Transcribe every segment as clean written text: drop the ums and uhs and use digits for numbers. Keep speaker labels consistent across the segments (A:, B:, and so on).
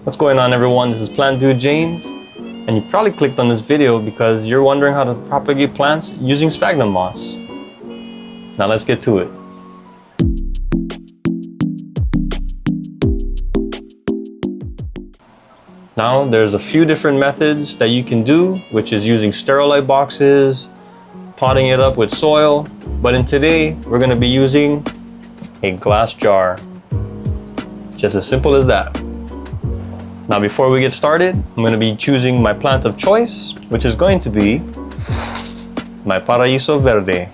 A: What's going on, everyone? This is Plant Dude James, and you probably clicked on this video because you're wondering how to propagate plants using sphagnum moss. Now let's get to it. Now there's a few different methods that you can do, which is using sterilite boxes, potting it up with soil, but in today we're going to be using a glass jar. Just as simple as that. Now before we get started, I'm going to be choosing my plant of choice, which is going to be my Paraíso Verde.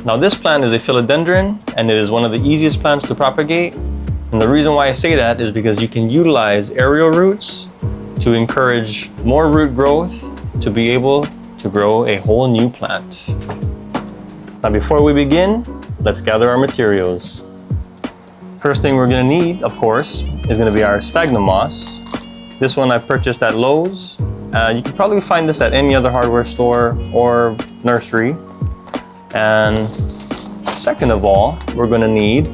A: Now this plant is a philodendron, and it is one of the easiest plants to propagate. And the reason why I say that is because you can utilize aerial roots to encourage more root growth to be able to grow a whole new plant. Now before we begin, let's gather our materials. First thing we're going to need, of course, is going to be our sphagnum moss. This one I purchased at Lowe's. You can probably find this at any other hardware store or nursery. And second of all, we're going to need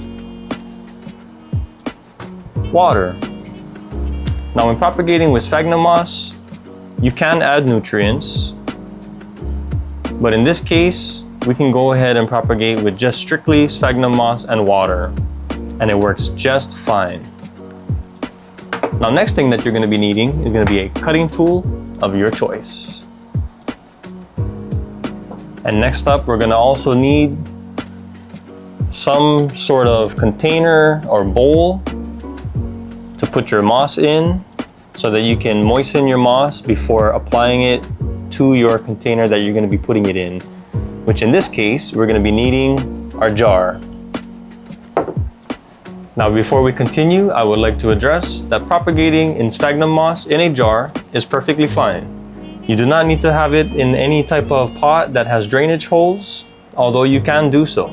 A: water. Now when propagating with sphagnum moss, you can add nutrients, but in this case, we can go ahead and propagate with just strictly sphagnum moss and water, and it works just fine. Now next thing that you're going to be needing is going to be a cutting tool of your choice. And next up, we're going to also need some sort of container or bowl to put your moss in so that you can moisten your moss before applying it to your container that you're going to be putting it in, which in this case, we're going to be needing our jar. Now before we continue, I would like to address that propagating in sphagnum moss in a jar is perfectly fine. You do not need to have it in any type of pot that has drainage holes, although you can do so.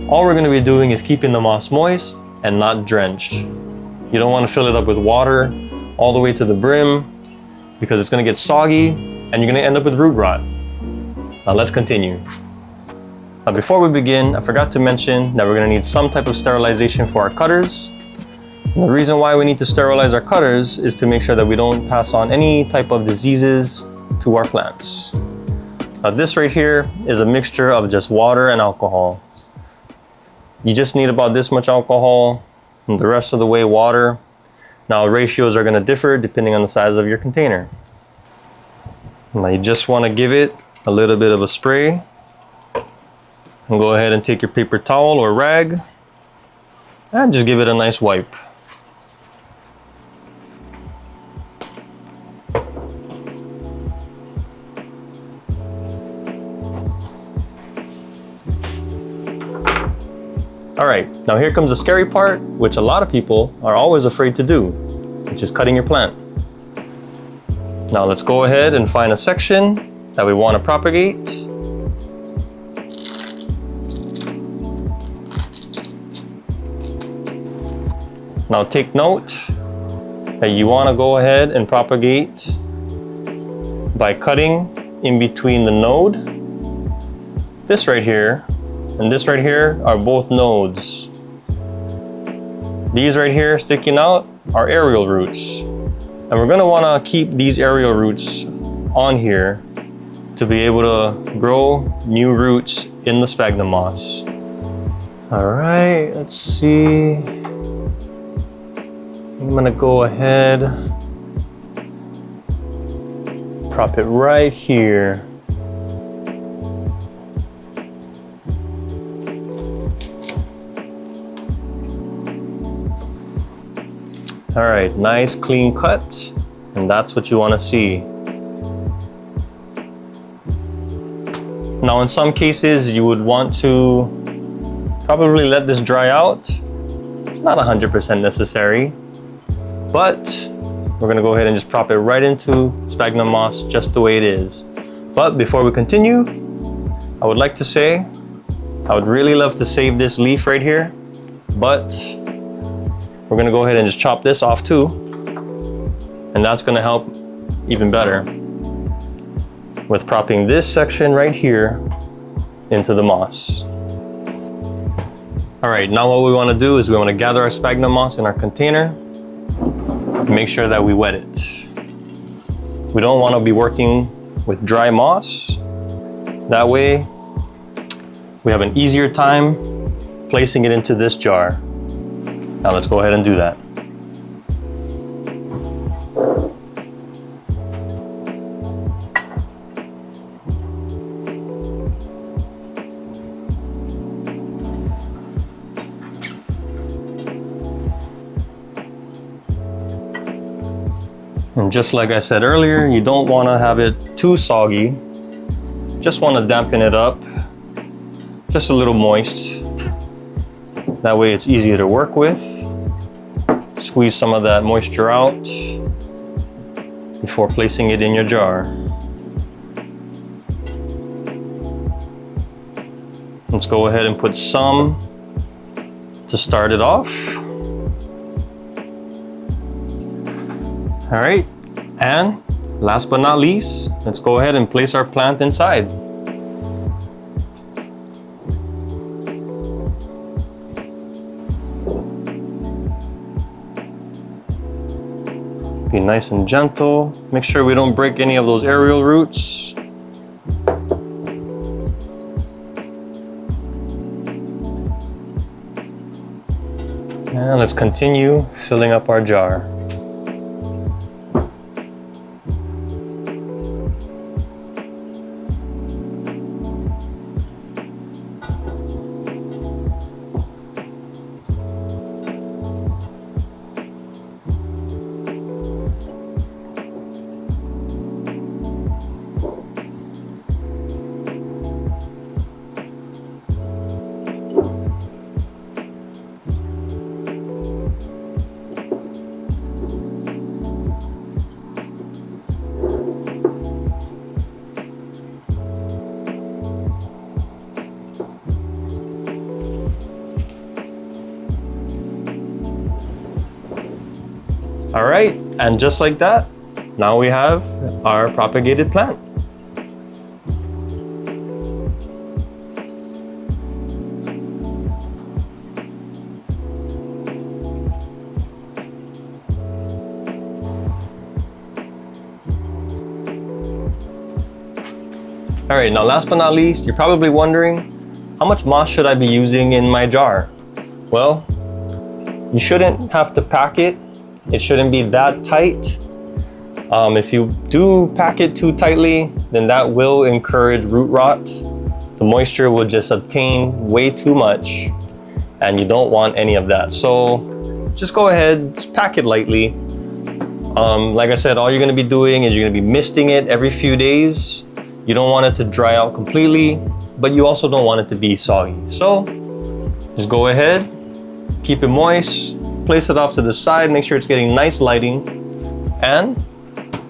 A: All we're going to be doing is keeping the moss moist and not drenched. You don't want to fill it up with water all the way to the brim because it's going to get soggy and you're going to end up with root rot. Now let's continue. Now before we begin, I forgot to mention that we're going to need some type of sterilization for our cutters. And the reason why we need to sterilize our cutters is to make sure that we don't pass on any type of diseases to our plants. Now this right here is a mixture of just water and alcohol. You just need about this much alcohol and the rest of the way water. Now ratios are going to differ depending on the size of your container. Now you just want to give it a little bit of a spray. And go ahead and take your paper towel or rag and just give it a nice wipe. Alright, now here comes the scary part, which a lot of people are always afraid to do, which is cutting your plant. Now let's go ahead and find a section that we want to propagate. Now take note that you want to go ahead and propagate by cutting in between the node. This right here and this right here are both nodes. These right here sticking out are aerial roots. And we're going to want to keep these aerial roots on here to be able to grow new roots in the sphagnum moss. Alright, let's see. I'm going to go ahead, prop it right here. All right, nice clean cut, and that's what you want to see. Now in some cases you would want to probably let this dry out. It's not 100% necessary, but we're going to go ahead and just prop it right into sphagnum moss just the way it is. But before we continue, I would like to say I would really love to save this leaf right here, but we're going to go ahead and just chop this off too, and that's going to help even better. with propping this section right here into the moss. All right, now what we want to do is we want to gather our sphagnum moss in our container. Make sure that we wet it. We don't want to be working with dry moss. That way, we have an easier time placing it into this jar. Now let's go ahead and do that. And just like I said earlier, you don't want to have it too soggy. Just want to dampen it up, just a little moist. That way it's easier to work with. Squeeze some of that moisture out before placing it in your jar. Let's go ahead and put some to start it off. All right, and last but not least, let's go ahead and place our plant inside. Be nice and gentle. Make sure we don't break any of those aerial roots. And let's continue filling up our jar. All right, and just like that, now we have our propagated plant. All right, now last but not least, you're probably wondering, how much moss should I be using in my jar? Well, you shouldn't have to pack it. It shouldn't be that tight. If you do pack it too tightly, then that will encourage root rot. The moisture will just obtain way too much, and you don't want any of that. So just go ahead, just pack it lightly. Like I said, all you're gonna be doing is you're gonna be misting it every few days. You don't want it to dry out completely, but you also don't want it to be soggy. So just go ahead, keep it moist, place it off to the side, make sure it's getting nice lighting, and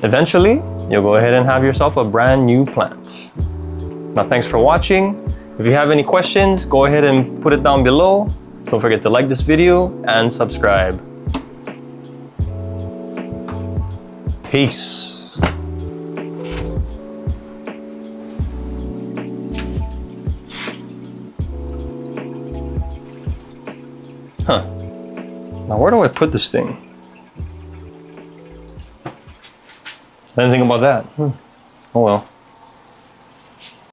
A: eventually you'll go ahead and have yourself a brand new plant. Now, thanks for watching. If you have any questions, go ahead and put it down below. Don't forget to like this video and subscribe. Peace. Huh. Now, where do I put this thing? I didn't think about that. Oh well.